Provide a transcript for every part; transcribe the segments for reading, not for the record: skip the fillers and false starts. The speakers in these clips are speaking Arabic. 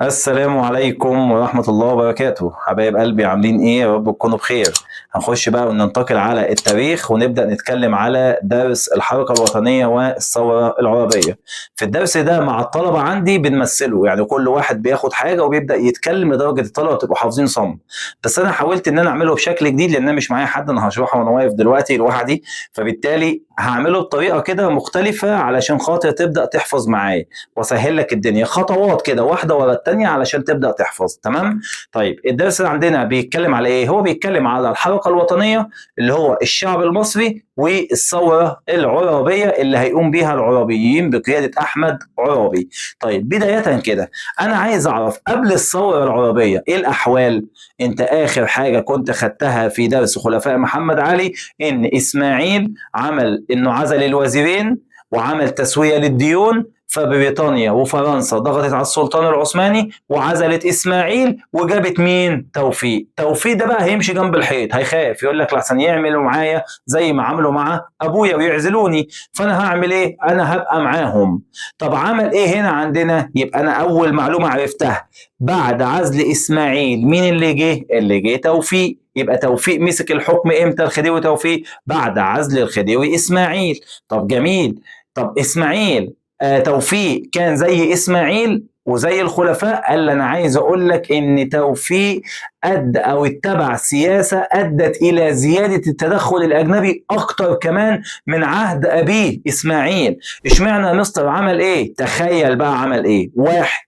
السلام عليكم ورحمة الله وبركاته، حبايب قلبي عاملين ايه؟ يا رب تكونوا بخير. هنخش بقى وننتقل على التاريخ ونبدأ نتكلم على درس الحركة الوطنية والثورة العربية. في الدرس ده مع الطلبة عندي بنمثله، يعني كل واحد بياخد حاجة وبيبدأ يتكلم لدرجة الطلبة تبقوا حافظين صم. بس انا حاولت ان انا اعمله بشكل جديد لان انا مش معايا حد، انا هشرحه وانا واقف دلوقتي لوحدي، فبالتالي هعمله بطريقة كده مختلفة علشان خاطر تبدأ تحفظ معايا واسهل لك الدنيا خطوات كده واحده ورا الثانيه علشان تبدا تحفظ. تمام؟ طيب الدرس اللي عندنا بيتكلم على ايه؟ هو بيتكلم على الحركه الوطنيه اللي هو الشعب المصري والثوره العرابيه اللي هيقوم بيها العرابيين بقياده احمد عرابي. طيب بدايه كده انا عايز اعرف قبل الثوره العرابيه ايه الاحوال. انت اخر حاجه كنت خدتها في درس خلفاء محمد علي ان اسماعيل عمل انه عزل الوزيرين وعمل تسويه للديون، فبريطانيا وفرنسا ضغطت على السلطان العثماني وعزلت اسماعيل وجابت مين؟ توفيق. توفيق ده بقى هيمشي جنب الحيط، هيخاف يقول لك لحسن يعملوا معايا زي ما عملوا مع ابويا ويعزلوني، فانا هعمل ايه؟ انا هبقى معاهم. طب عمل ايه هنا عندنا؟ يبقى انا اول معلومه عرفتها بعد عزل اسماعيل مين اللي جه؟ اللي جه توفيق. يبقى توفيق مسك الحكم امتى؟ الخديوي توفيق بعد عزل الخديوي اسماعيل. طب جميل. طب اسماعيل توفيق كان زي اسماعيل وزي الخلفاء؟ قال لي انا عايز اقول لك ان توفيق ادى او اتبع سياسه ادت الى زياده التدخل الاجنبي اكتر كمان من عهد ابيه اسماعيل. اشمعنى يا مستر؟ عمل ايه؟ تخيل بقى عمل ايه. واحد،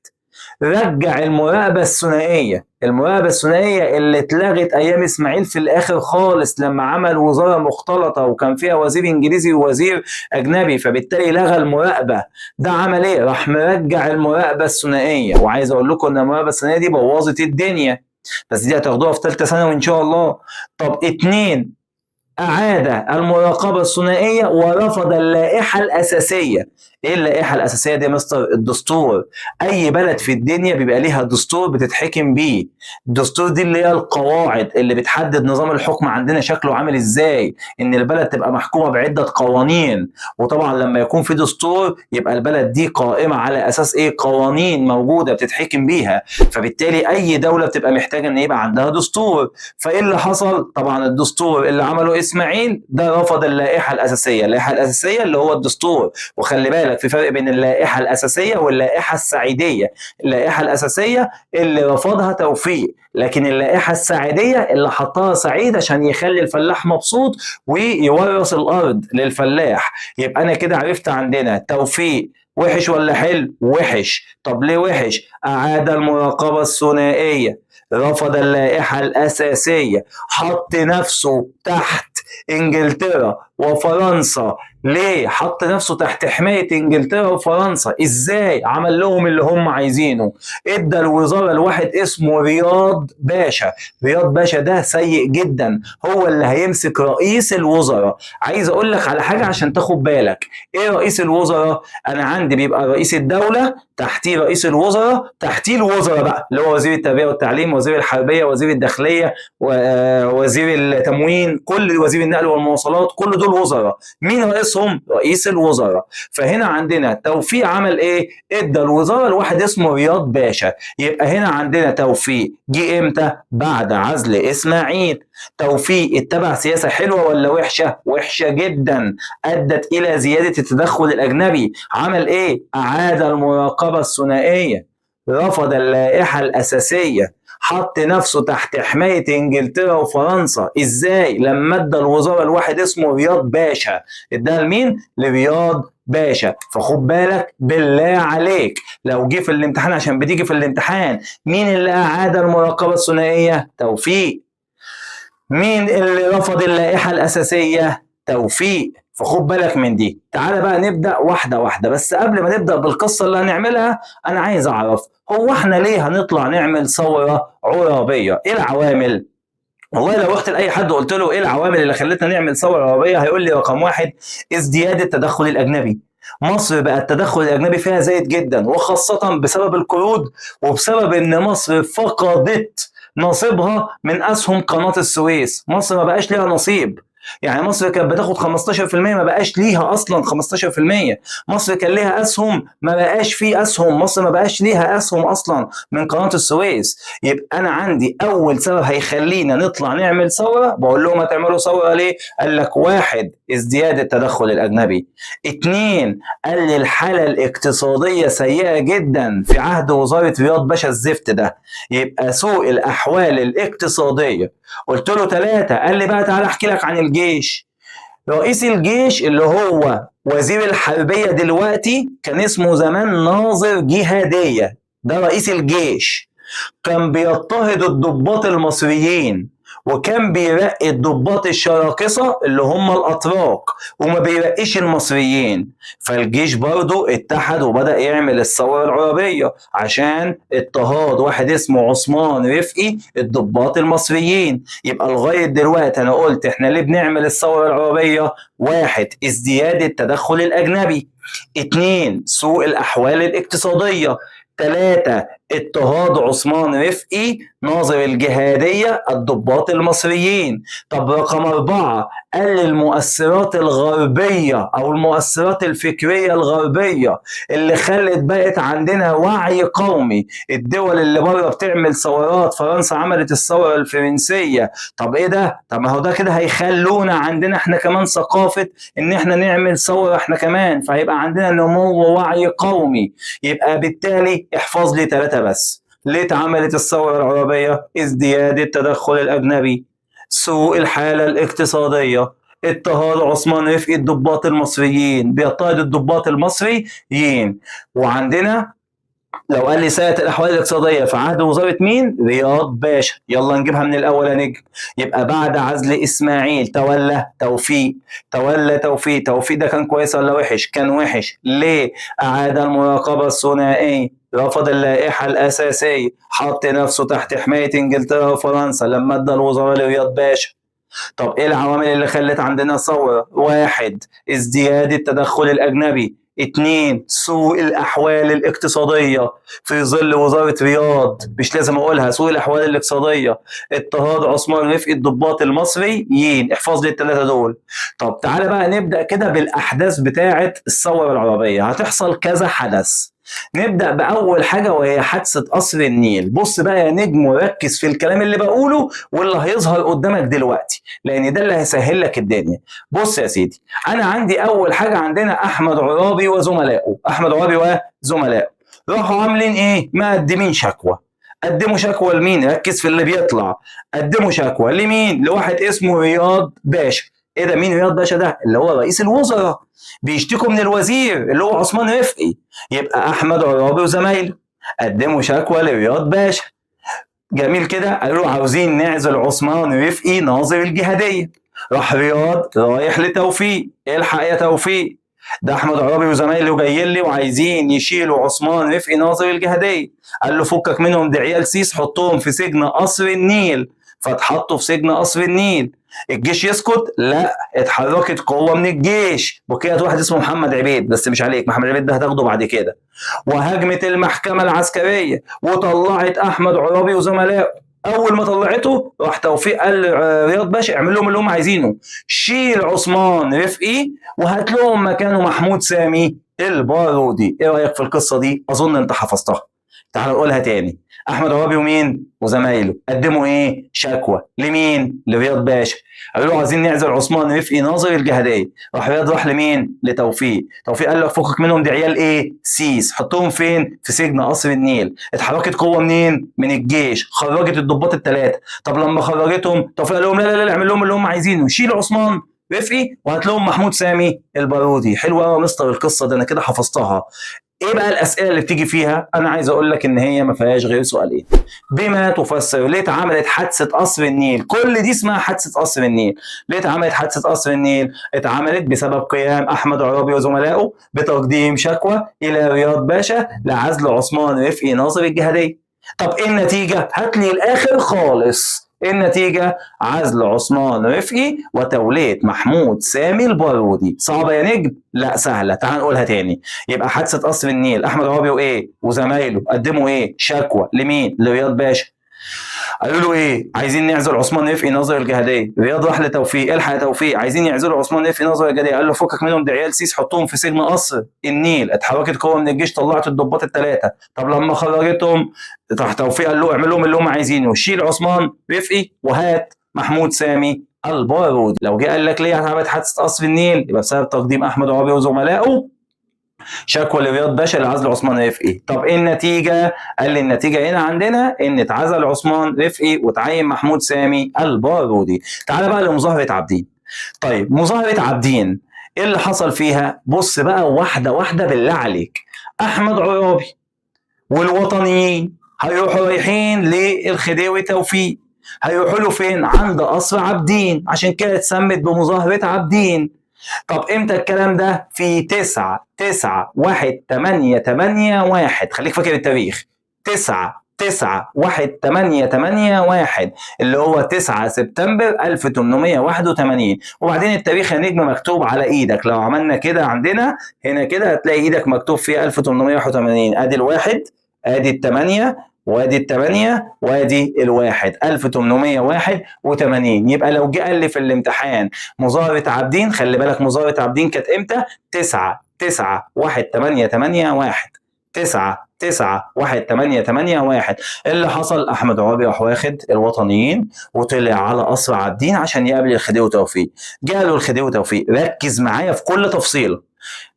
رجع المراقبة الثنائية. المراقبة الثنائية اللي اتلغت أيام إسماعيل في الآخر خالص لما عمل وزارة مختلطة وكان فيها وزير إنجليزي ووزير أجنبي، فبالتالي لغى المراقبة. ده عمل إيه؟ راح مرجع المراقبة الثنائية، وعايز أقول لكم إن المراقبة الثنائية دي بوظت الدنيا، بس دي هتاخدوها في ثالثة ثانوي إن شاء الله. طب اتنين، أعاد المراقبة الثنائية ورفض اللائحة الأساسية. إيه اللائحة الأساسية دي يا مستر؟ الدستور. أي بلد في الدنيا بيبقى ليها دستور بتتحكم بيه. الدستور دي اللي هي القواعد اللي بتحدد نظام الحكم عندنا شكله عامل إزاي، إن البلد تبقى محكومة بعدة قوانين. وطبعا لما يكون في دستور يبقى البلد دي قائمة على أساس إيه؟ قوانين موجودة بتتحكم بيها، فبالتالي أي دولة بتبقى محتاجة إن يبقى عندها دستور. فايه اللي حصل؟ طبعا الدستور اللي عمله اسماعيل ده رفض اللائحه الاساسيه. اللائحه الاساسيه اللي هو الدستور، وخلي بالك في فرق بين اللائحه الاساسيه واللائحه السعيديه. اللائحه الاساسيه اللي رفضها توفيق، لكن اللائحه السعيديه اللي حطها سعيد عشان يخلي الفلاح مبسوط ويورث الارض للفلاح. يبقى انا كده عرفت عندنا توفيق وحش ولا حلو؟ وحش. طب ليه وحش؟ اعاد المراقبه الثنائيه، رفض اللائحة الأساسية، حط نفسه تحت إنجلترا وفرنسا. ليه حط نفسه تحت حماية إنجلترا وفرنسا؟ إزاي؟ عمل لهم اللي هم عايزينه. إدى الوزارة لواحد اسمه رياض باشا. رياض باشا ده سيء جدا، هو اللي هيمسك رئيس الوزراء. عايز أقول لك على حاجة عشان تاخد بالك. إيه رئيس الوزراء؟ أنا عندي بيبقى رئيس الدولة، تحتيه رئيس الوزراء، تحتيه الوزراء بقى اللي هو وزير التربيه والتعليم، وزير الحربيه، وزير الداخليه، ووزير التموين، كل وزير النقل والمواصلات، كل دول وزراء. مين رئيسهم؟ رئيس الوزراء. فهنا عندنا توفيق عمل ايه؟ ادى الوزاره لواحد اسمه رياض باشا. يبقى هنا عندنا توفيق جه امتى؟ بعد عزل اسماعيل. توفيق اتبع سياسه حلوه ولا وحشه؟ وحشه جدا، ادت الى زياده التدخل الاجنبي. عمل ايه؟ اعاد المراقبه الثنائيه، رفض اللائحه الاساسيه، حط نفسه تحت حمايه انجلترا وفرنسا. ازاي؟ لما ادى الوزاره لواحد اسمه رياض باشا. اداها لمين؟ لرياض باشا. فخد بالك بالله عليك لو جه في الامتحان، عشان بتيجي في الامتحان، مين اللي اعاد المراقبه الثنائيه؟ توفيق. مين اللي رفض اللائحة الأساسية؟ توفيق. فخد بالك من دي. تعالى بقى نبدأ واحدة واحدة، بس قبل ما نبدأ بالقصة اللي هنعملها أنا عايز أعرف هو إحنا ليه هنطلع نعمل ثورة عرابية؟ إيه العوامل؟ والله لو رحت لأي حد وقلت له إيه العوامل اللي خلتنا نعمل ثورة عرابية هيقول لي رقم واحد ازدياد التدخل الأجنبي. مصر بقى التدخل الأجنبي فيها زايد جدا، وخاصة بسبب القروض وبسبب إن مصر فقدت نصيبها من أسهم قناة السويس. مصر ما بقاش ليها نصيب. يعني مصر كانت بتاخد 15%، ما بقاش ليها اصلا 15%. مصر كان ليها اسهم، ما بقاش فيه اسهم. مصر ما بقاش ليها اسهم اصلا من قناه السويس. يبقى انا عندي اول سبب هيخلينا نطلع نعمل ثوره. بقول لهم هتعملوا ثوره ليه؟ قال لك واحد، ازدياد التدخل الاجنبي. اتنين، قال لي الحاله الاقتصاديه سيئه جدا في عهد وزاره رياض باشا الزفت ده، يبقى سوء الاحوال الاقتصاديه. قلت له ثلاثه. قال لي بقى تعالى احكي لك عن الجيش. رئيس الجيش اللي هو وزير الحربيه دلوقتي كان اسمه زمان ناظر جهاديه، ده رئيس الجيش. كان بيضطهد الضباط المصريين، وكان بيرقي الضباط الشراكسة اللي هم الأتراك، وما بيرقيش المصريين. فالجيش برضو اتحد وبدأ يعمل الثورة العربية عشان اضطهاد واحد اسمه عثمان رفقي الضباط المصريين. يبقى لغاية دلوقتي أنا قلت احنا ليه بنعمل الثورة العربية؟ واحد، ازدياد التدخل الأجنبي. اتنين، سوء الأحوال الاقتصادية. ثلاثة، اضطهاد عثمان رفقي ناظر الجهادية الضباط المصريين. طب رقم أربعة، قال المؤثرات الغربية أو المؤثرات الفكرية الغربية اللي خلت بقت عندنا وعي قومي. الدول اللي بره بتعمل ثورات، فرنسا عملت الثورة الفرنسية. طب إيه ده؟ طب ما هو ده كده هيخلونا عندنا إحنا كمان ثقافة إن إحنا نعمل ثورة إحنا كمان، فهيبقى عندنا نمو ووعي قومي. يبقى بالتالي احفظ لي ثلاثة بس. ليه اتعملت الثورة العربية؟ ازدياد التدخل الأجنبي، سوء الحالة الاقتصادية، اضطهاد عثمان رفقي الضباط المصريين، بيضطهد الضباط المصريين. وعندنا لو قال لي سيئة الأحوال الاقتصادية في عهد وزارة مين؟ رياض باشا. يلا نجيبها من الأول يا نجم. يبقى بعد عزل إسماعيل تولى توفيق. توفيق ده كان كويس ولا وحش؟ كان وحش. ليه؟ أعاد المراقبة الثنائية، رفض اللائحة الأساسية، حط نفسه تحت حماية إنجلترا وفرنسا لما ادى الوزراء لرياض باشا. طب ايه العوامل اللي خلت عندنا ثورة؟ واحد، ازدياد التدخل الأجنبي. اتنين، سوء الأحوال الاقتصادية في ظل وزارة رياض، مش لازم أقولها، سوء الأحوال الاقتصادية. اضطهاد عثمان رفقي الضباط المصريين. احفظ لي الثلاثة دول. طب تعالى بقى نبدأ كده بالأحداث بتاعة الثورة العربية. هتحصل كذا حدث. نبدأ بأول حاجة وهي حادثة قصر النيل. بص بقى يا نجم وركز في الكلام اللي بقوله واللي هيظهر قدامك دلوقتي، لأن ده اللي هيسهل لك الدنيا. بص يا سيدي، أنا عندي أول حاجة عندنا أحمد عرابي وزملائه. راحوا عاملين إيه؟ مقدمين شكوى. قدموا شكوى لمين؟ ركز في اللي بيطلع. قدموا شكوى لمين؟ لواحد اسمه رياض باشا. ايه ده؟ مين رياض باشا ده؟ اللي هو رئيس الوزراء. بيشتكوا من الوزير اللي هو عثمان رفقي. يبقى احمد عرابي وزمايله قدموا شكوى لرياض باشا. جميل كده. قالوا عاوزين نعزل عثمان رفقي ناظر الجهاديه. راح رياض رايح لتوفيق، الحق يا توفيق، ده احمد عرابي وزمايله جايين لي وعايزين يشيلوا عثمان رفقي ناظر الجهاديه. قال له فكك منهم، ده عيال سيس، حطهم في سجن قصر النيل. فاتحطوا في سجن قصر النيل. الجيش يسكت؟ لا، اتحركت قوه من الجيش وكانت واحد اسمه محمد عبيد، بس مش عليك، محمد عبيد ده هتاخده بعد كده. وهجمت المحكمه العسكريه وطلعت احمد عرابي وزملائه. اول ما طلعته راح توفيق قال رياض باشا اعمل لهم اللي هم عايزينه، شيل عثمان رفقي وهات لهم مكانه محمود سامي البارودي. ايه رايك في القصه دي؟ اظن انت حفظتها. تعال نقولها تاني. احمد عرابي ومين وزمايله قدموا ايه؟ شكوى لمين؟ لرياض باشا. قالوا له عايزين نعزل عثمان رفقي ناظر الجهاديه. راح رياض راح لمين؟ لتوفيق. توفيق قال له فكك منهم، دي عيال ايه؟ سيس، حطهم فين؟ في سجن قصر النيل. اتحركت قوه منين؟ من الجيش، خرجت الضباط الثلاثه. طب لما خرجتهم توفيق قال لهم لا لا لا اعمل لهم اللي هم عايزينه، شيل عثمان رفقي وهات لهم محمود سامي البارودي. حلوه قوي يا مستر القصه دي، انا كده حفظتها. ايه بقى الاسئله اللي بتيجي فيها؟ انا عايز اقول لك ان هي ما فيهاش غير سؤالين. بما تفسر ليه اتعملت حادثه قصر النيل؟ كل دي اسمها حادثه قصر النيل. ليه اتعملت حادثه قصر النيل؟ اتعملت بسبب قيام احمد عرابي وزملائه بتقديم شكوى الى رياض باشا لعزل عثمان رفقي ناظر الجهاديه. طب ايه النتيجه؟ هات لي الاخر خالص. النتيجة عزل عثمان رفقي وتولية محمود سامي البارودي. صعبة يا نجم؟ لا سهلة. تعال نقولها تاني. يبقى حادثة قصر النيل، أحمد عرابي وإيه وزمايله قدموا إيه؟ شكوى لمين؟ لرياض باشا. قالوا له ايه؟ عايزين نعزل عثمان رفقي ناظر الجهاديه. رياض راح لتوفيق، الحق يا توفيق عايزين يعزلوا عثمان رفقي ناظر الجهاديه. قال له فكك منهم، ده عيال سيس، حطهم في سجن قصر النيل. اتحركت قوه من الجيش طلعت الضباط الثلاثه. طب لما خرجتهم راح توفيق قال له اعمل لهم اللي هم عايزينه، شيل عثمان رفقي وهات محمود سامي البارودي. لو جه قال لك ليه عملت حادثه قصر النيل، يبقى بسبب تقديم احمد عرابي وزملائه شكوى لرياض باشا لعزل عثمان رفقي. طب ايه النتيجه؟ قال لي النتيجه هنا عندنا ان اتعزل عثمان رفقي وتعين محمود سامي البارودي. تعال بقى لمظاهره عابدين. طيب مظاهره عابدين ايه اللي حصل فيها؟ بص بقى واحده واحده بالله عليك. احمد عرابي والوطنيين هيروحوا رايحين للخديوي توفيق. هيروحوا له فين؟ عند قصر عابدين، عشان كده اتسمت بمظاهره عابدين. طب امتى الكلام ده؟ في 9/9/1/8/1. خليك فاكر التاريخ. 9/9/1/8/1 اللي هو 9 سبتمبر 1881. وبعدين التاريخ يا نجم مكتوب على ايدك، لو عملنا كده عندنا هنا كده هتلاقي ايدك مكتوب فيها 1881. ادي الواحد، ادي الثمانية، وادي الثمانية، وادي الواحد. 1881. يبقى لو جه قال لي في الامتحان مظاهرة عابدين، خلي بالك مظاهرة عابدين كانت امتى؟ 9/9/1/8/8/1. 9/9/1/8/8/1. اللي حصل احمد عرابي راح واخد الوطنيين وطلع على قصر عابدين عشان يقابل الخديوي توفيق. جاله الخديوي توفيق، ركز معايا في كل تفصيله.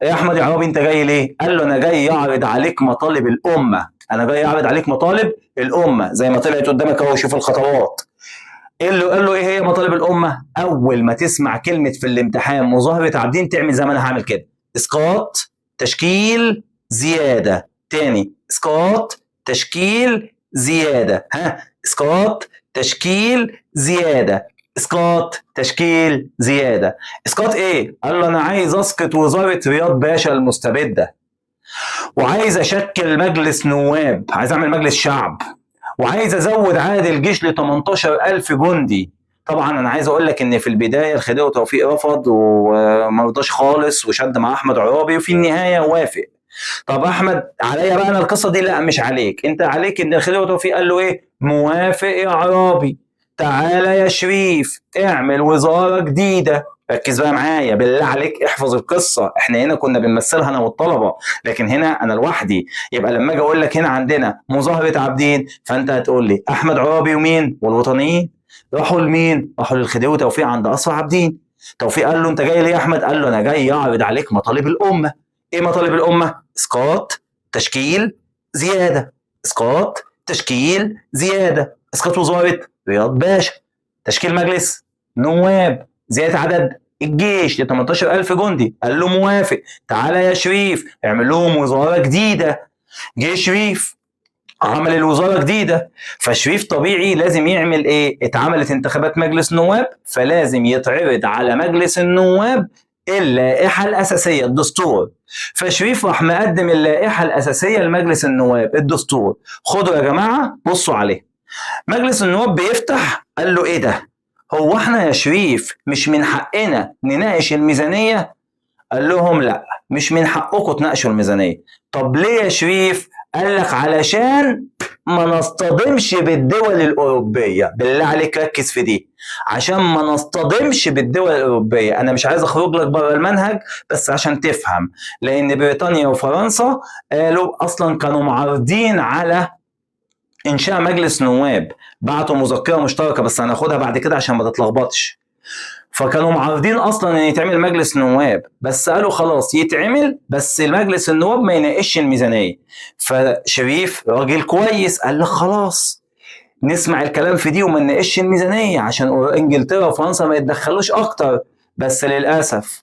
يا احمد يا عرابي انت جاي ليه؟ قال له انا جاي اعرض عليك مطالب الامه. انا جاي اعرض عليك مطالب الامه زي ما طلعت قدامك اهو، شوف الخطوات. قال له ايه هي مطالب الامه؟ اول ما تسمع كلمه في الامتحان مظاهره عابدين تعمل زي ما انا هعمل كده: اسقاط، تشكيل، زياده. تاني: اسقاط، تشكيل، زياده. اسقاط، تشكيل، زياده. اسقاط، تشكيل، زياده. اسقاط ايه؟ قال له انا عايز اسقط وزاره رياض باشا المستبده، وعايز اشكل مجلس نواب، عايز اعمل مجلس شعب، وعايز ازود عدد الجيش ل 18,000 جندي. طبعا انا عايز اقول لك ان في البدايه الخديوي توفيق رفض وما رضاش خالص وشد مع احمد عرابي، وفي النهايه وافق. طب احمد عليا بقى انا القصه دي؟ لا مش عليك، انت عليك ان الخديوي توفيق قال له ايه؟ موافق يا عرابي، تعالى يا شريف اعمل وزاره جديده. ركز بقى معايا بالله عليك، احفظ القصه. احنا هنا كنا بنمثلها انا والطلبه، لكن هنا انا لوحدي. يبقى لما اجي اقول لك هنا عندنا مظاهره عابدين، فانت هتقول لي احمد عرابي ومين؟ والوطنيين. راحوا لمين؟ راحوا للخديوي توفيق عند قصر عابدين. توفيق قال له انت جاي ليه يا احمد؟ قال له انا جاي اعرض عليك مطالب الامه. ايه مطالب الامه؟ اسقاط، تشكيل، زياده. اسقاط، تشكيل، زياده. اسقاط وزاره رياض باشا، تشكيل مجلس نواب، زياده عدد الجيش ل 18,000 جندي. قال له موافق، تعالى يا شريف اعمل لهم وزاره جديده. جه شريف عمل الوزاره جديده، فشريف طبيعي لازم يعمل ايه؟ اتعملت انتخابات مجلس نواب، فلازم يتعرض على مجلس النواب اللائحه الاساسيه، الدستور. فشريف راح مقدم اللائحه الاساسيه لمجلس النواب، الدستور. خدوا يا جماعه بصوا عليه. مجلس النواب بيفتح، قال له ايه ده؟ هو احنا يا شريف مش من حقنا نناقش الميزانيه؟ قال لهم لا، مش من حقكم تناقشوا الميزانيه. طب ليه يا شريف؟ قال لك علشان ما نصطدمش بالدول الاوروبيه. بالله عليك ركز في دي، عشان ما نصطدمش بالدول الاوروبيه. انا مش عايز اخرج لك بره المنهج بس عشان تفهم، لان بريطانيا وفرنسا قالوا اصلا كانوا معارضين على انشاء مجلس نواب، بعتوا مذكره مشتركه بس هناخدها بعد كده عشان ما تتلخبطش. فكانوا معارضين اصلا ان يتعمل مجلس نواب، بس قالوا خلاص يتعمل بس المجلس النواب ما يناقش الميزانيه. فشريف راجل كويس قال لك خلاص نسمع الكلام في دي وما نناقش الميزانيه عشان انجلترا وفرنسا ما يتدخلوش اكتر. بس للاسف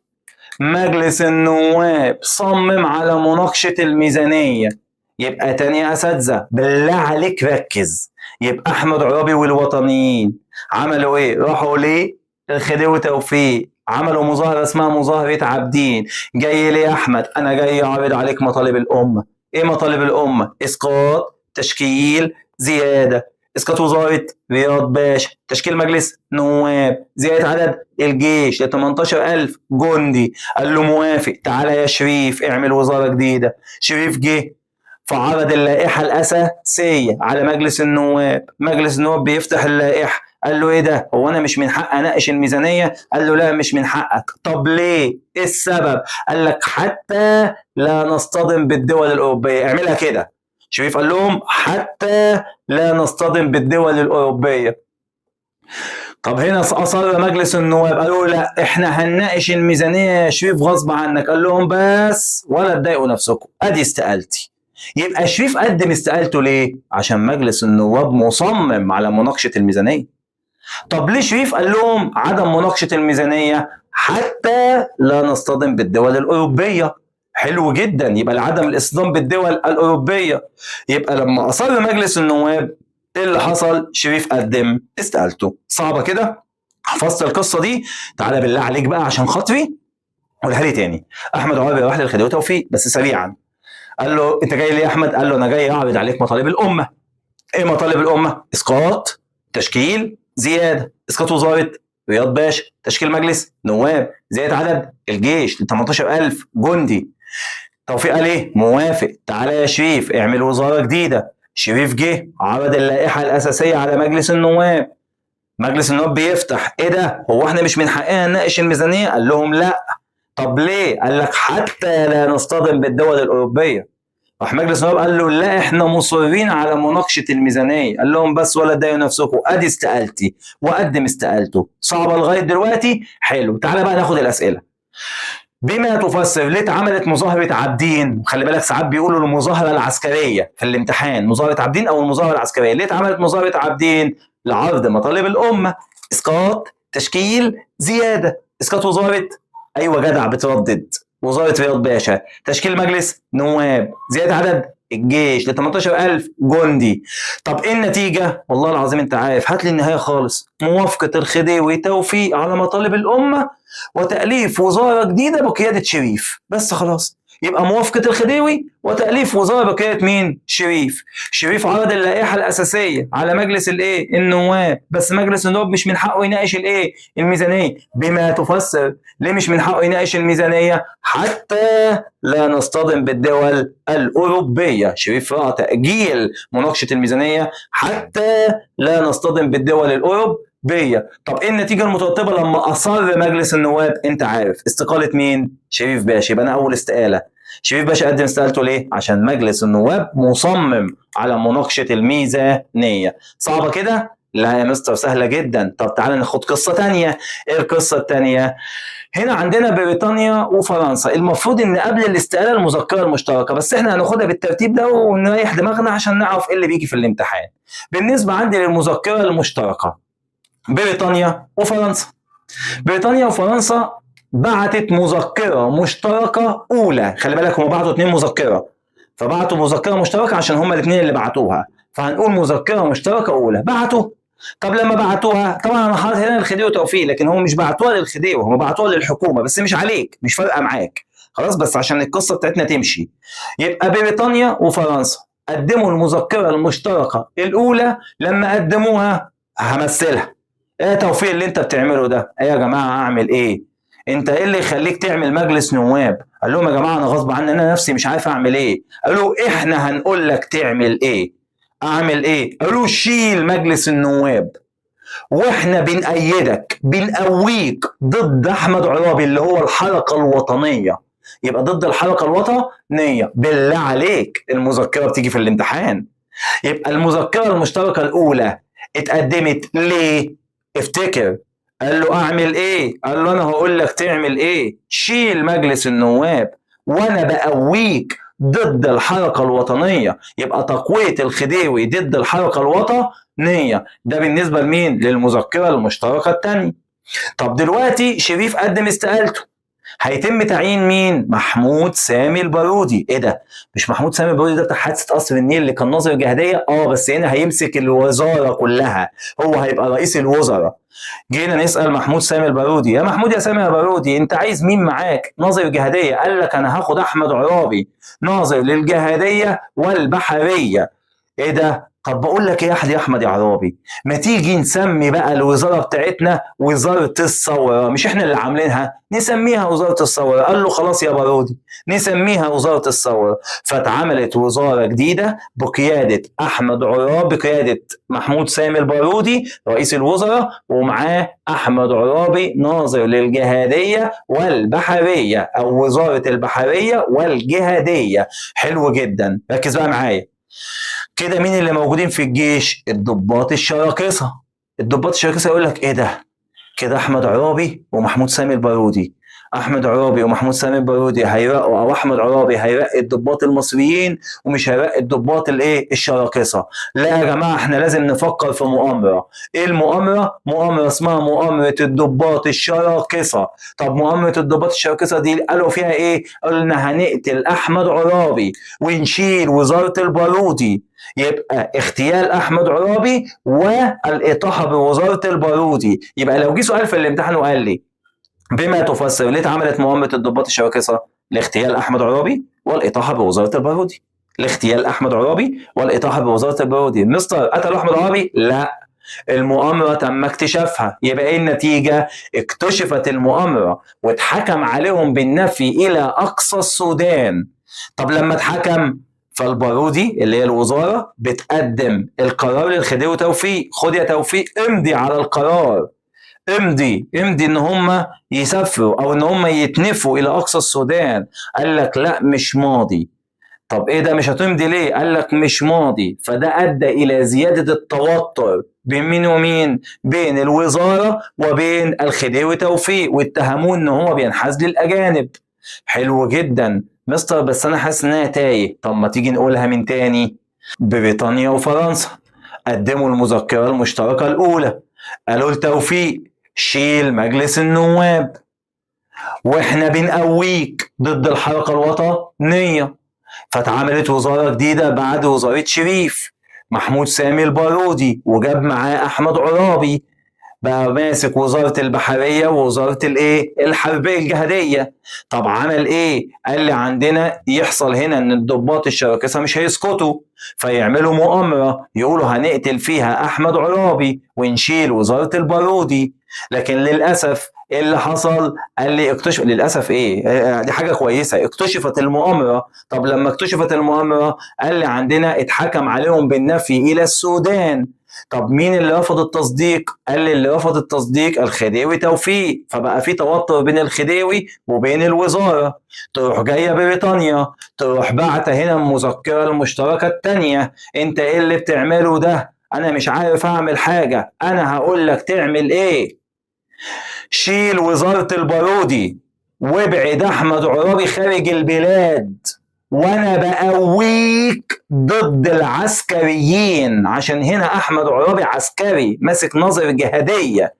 مجلس النواب صمم على مناقشه الميزانيه. يبقى تاني يا اساتذه بالله عليك ركز. يبقى احمد عرابي والوطنيين عملوا ايه؟ راحوا ليه؟ الخديوي توفيق، عملوا مظاهره اسمها مظاهره عابدين. جاي ليه يا احمد؟ انا جاي اعرض عليك مطالب الامه. ايه مطالب الامه؟ اسقاط، تشكيل، زياده. اسقاط وزاره رياض باشا، تشكيل مجلس نواب، زياده عدد الجيش ل 18,000 جندي. قال له موافق، تعالى يا شريف اعمل وزاره جديده. شريف جه فعرض اللائحة الأساسية على مجلس النواب. مجلس النواب بيفتح اللائحة، قال له ايه ده؟ هو انا مش من حق اناقش الميزانية؟ قال له لا مش من حقك. طب ليه؟ ايه السبب؟ قال لك حتى لا نصطدم بالدول الأوروبية. اعملها كده. شريف قال لهم حتى لا نصطدم بالدول الأوروبية. طب هنا أصر مجلس النواب، قالوا لا احنا هنناقش الميزانية يا شريف غصب عنك. قال لهم بس ولا تضايقوا نفسكم، ادي استقالتي. يبقى شريف قدم استقالته ليه؟ عشان مجلس النواب مصمم على مناقشة الميزانية. طب ليه شريف قال لهم عدم مناقشة الميزانية؟ حتى لا نصطدم بالدول الأوروبية. حلو جدا، يبقى عدم الاصطدام بالدول الأوروبية. يبقى لما أصر مجلس النواب، ايه اللي حصل؟ شريف قدم استقالته. صعبة كده؟ حفظت القصة دي؟ تعالى بالله عليك بقى عشان خاطري قولها لي تاني. أحمد عرابي راح للخديوي توفيق بس سريعا، قال له انت جاي ليه يا احمد؟ قال له انا جاي اعرض عليك مطالب الامه. ايه مطالب الامه؟ اسقاط، تشكيل، زياده. اسقاط وزاره رياض باشا، تشكيل مجلس نواب، زياده عدد الجيش ل 18000 جندي. توفيق قال ايه؟ موافق. تعالى يا شريف اعمل وزاره جديده. شريف جه عرض اللائحه الاساسيه على مجلس النواب. مجلس النواب بيفتح، ايه ده؟ هو احنا مش من حقنا نناقش الميزانيه؟ قال لهم لا. طب ليه؟ قال لك حتى لا نصطدم بالدول الاوروبيه. راح مجلس النواب قال له لا احنا مصرين على مناقشه الميزانيه. قال لهم بس ولا تضايقوا نفسكم، ادي استقالتي. وقدم استقالته. صعبه لغايه دلوقتي؟ حلو. تعالى بقى ناخد الاسئله. بما تفسر ليه اتعملت مظاهره عابدين؟ وخلي بالك ساعات بيقولوا المظاهره العسكريه في الامتحان، مظاهره عابدين او المظاهره العسكريه. ليه اتعملت مظاهره عابدين؟ لعرض مطالب الامه. اسقاط، تشكيل، زياده. اسقاط وزاره، ايوه جدع بتردد، وزاره رياض باشا. تشكيل مجلس نواب، زياده عدد الجيش ل 18000 جندي. طب ايه النتيجه؟ والله العظيم انت عارف، هات لي النهايه خالص. موافقه الخديوي توفيق على مطالب الامه وتاليف وزاره جديده بقياده شريف. بس خلاص. يبقى موافقه الخديوي وتاليف وزاره بقياده مين؟ شريف. شريف عرض اللائحه الاساسيه على مجلس الايه؟ النواب. بس مجلس النواب مش من حقه يناقش الايه؟ الميزانيه. بما تفسر ليه مش من حقه يناقش الميزانيه؟ حتى لا نصطدم بالدول الاوروبيه. شريف رأى تاجيل مناقشه الميزانيه حتى لا نصطدم بالدول الاوروبيه. طب ايه النتيجه المترتبه لما اصر مجلس النواب؟ انت عارف، استقاله مين؟ شريف باشا. يبقى انا اول استقاله. شريف باشا قدم استقالته ليه؟ عشان مجلس النواب مصمم على مناقشه الميزانيه. صعبه كده؟ لا يا مستر سهله جدا. طب تعالى ناخد قصه تانية. ايه القصه التانية؟ هنا عندنا بريطانيا وفرنسا. المفروض ان قبل الاستقاله المذكره المشتركه، بس احنا هناخدها بالترتيب ده ونريح دماغنا عشان نعرف ايه اللي بيجي في الامتحان. بالنسبه عندي للمذكره المشتركه، بريطانيا وفرنسا. بريطانيا وفرنسا بعتت مذكره مشتركه اولى. خلي بالك هم بعتوا 2 مذكره، فبعتوا مذكره مشتركه عشان هم الاثنين اللي بعتوها، فهنقول مذكره مشتركه اولى. بعتوا. طب لما بعتوها، طبعا انا حاطط هنا الخديوي توفيق، لكن هم مش بعتوها للخديوي، هم بعتوها للحكومه. بس مش عليك، مش فارقه معاك خلاص، بس عشان القصه بتاعتنا تمشي. يبقى بريطانيا وفرنسا قدموا المذكره المشتركه الاولى. لما قدموها همثلها. ايه توفيق اللي انت بتعمله ده؟ ايه يا جماعه اعمل ايه؟ انت ايه اللي يخليك تعمل مجلس نواب؟ قال لهم يا جماعه انا غصب عني، انا نفسي مش عارف اعمل ايه. قالوا احنا هنقول لك تعمل ايه. اعمل ايه؟ قالوا شيل مجلس النواب واحنا بنأيدك بنقويك ضد احمد عرابي اللي هو الحركه الوطنيه. يبقى ضد الحركه الوطنيه. بالله عليك المذكره بتيجي في الامتحان. يبقى المذكره المشتركه الاولى اتقدمت ليه؟ افتكر. قال له اعمل ايه؟ قال له انا هقول لك تعمل ايه. شيل مجلس النواب وانا بقويك ضد الحركه الوطنيه. يبقى تقويه الخديوي ضد الحركه الوطنيه. ده بالنسبه لمين؟ للمذكره المشتركه الثانيه. طب دلوقتي شريف قدم استقالته، هيتم تعيين مين؟ محمود سامي البارودي. ايه ده؟ مش محمود سامي البارودي ده بتاع حادثه قصر النيل اللي كان ناظر جهاديه؟ بس هنا هيمسك الوزاره كلها، هو هيبقى رئيس الوزراء. جينا نسال محمود سامي البارودي، يا محمود يا سامي البارودي انت عايز مين معاك؟ ناظر جهاديه. قال لك انا هاخد احمد عرابي ناظر للجهاديه والبحريه. ايه ده؟ طب بقول لك ايه يا احمد يا عرابي، ما تيجي نسمي بقى الوزاره بتاعتنا وزاره الثوره، مش احنا اللي عاملينها، نسميها وزاره الثوره. قال له خلاص يا بارودي نسميها وزاره الثوره. فاتعملت وزاره جديده بقياده احمد عرابي، بقياده محمود سامي البارودي رئيس الوزراء، ومعاه احمد عرابي ناظر للجهاديه والبحريه، او وزاره البحريه والجهاديه. حلو جدا، ركز بقى معايا. كده مين اللي موجودين في الجيش؟ الضباط الشراكسه. الضباط الشراكسه يقول لك ايه ده؟ كده احمد عرابي ومحمود سامي البارودي، احمد عرابي ومحمود سامي البارودي هيرقوا، او احمد عرابي هيرقي الضباط المصريين ومش هيرقي الضباط الايه الشراكسه. لا يا جماعه، احنا لازم نفكر في مؤامره. ايه المؤامره؟ مؤامره اسمها مؤامره الضباط الشراكسه. طب مؤامره الضباط الشراكسه دي قالوا فيها ايه؟ قلنا هنقتل احمد عرابي ونشيل وزاره البارودي، يبقى اغتيال احمد عرابي والاطاحه بوزاره البارودي. يبقى لو جه سؤال في الامتحان وقال لي بما تفسر ليه اتعملت مؤامره الضباط الشراكسه؟ لاغتيال احمد عرابي والاطاحه بوزاره البارودي. لاغتيال احمد عرابي والاطاحه بوزاره البارودي. مستر قتل احمد عرابي؟ لا، المؤامره تم اكتشافها. يبقى ايه النتيجه؟ اكتشفت المؤامره واتحكم عليهم بالنفي الى اقصى السودان. طب لما اتحكم، فالبارودي اللي هي الوزاره بتقدم القرار للخديوي توفيق، خد يا توفيق امضي على القرار، امضي ان هم يسافروا او ان هم يتنفوا الى اقصى السودان. قال لك لا مش ماضي. طب ايه ده مش هتمضي ليه؟ قال لك مش ماضي. فده ادى الى زياده التوتر بين مين ومين؟ بين الوزاره وبين الخديوي توفيق، واتهموه ان هو بينحاز للاجانب. حلو جدا مستر، بس انا حاسس ان انا تايه. طب ما تيجي نقولها من تاني. بريطانيا وفرنسا قدموا المذكره المشتركه الاولى، قالوا لتوفيق شيل مجلس النواب واحنا بنقويك ضد الحركه الوطنيه. فاتعملت وزاره جديده بعد وزاره شريف، محمود سامي البارودي، وجاب معاه احمد عرابي، بقى ماسك وزاره البحريه ووزاره الايه الحربيه الجهاديه. طب عمل ايه؟ قال لي عندنا يحصل هنا ان الضباط الشراكسه مش هيسكتوا، فيعملوا مؤامره يقولوا هنقتل فيها احمد عرابي ونشيل وزاره البارودي. لكن للاسف ايه اللي حصل؟ قال لي اكتشف، للاسف ايه دي حاجه كويسه، اكتشفت المؤامره. طب لما اكتشفت المؤامره قال لي عندنا اتحكم عليهم بالنفي الى السودان. طب مين اللي رفض التصديق؟ قال لي اللي رفض التصديق الخديوي توفيق. فبقى في توتر بين الخديوي وبين الوزاره. تروح جايه بريطانيا تروح بعت هنا المذكره المشتركه الثانيه، انت ايه اللي بتعمله ده؟ انا مش عارف اعمل حاجه، انا هقول لك تعمل ايه. شيل وزاره البارودي وابعد احمد عرابي خارج البلاد، وانا بقويك ضد العسكريين، عشان هنا احمد عرابي عسكري ماسك ناظر جهاديه،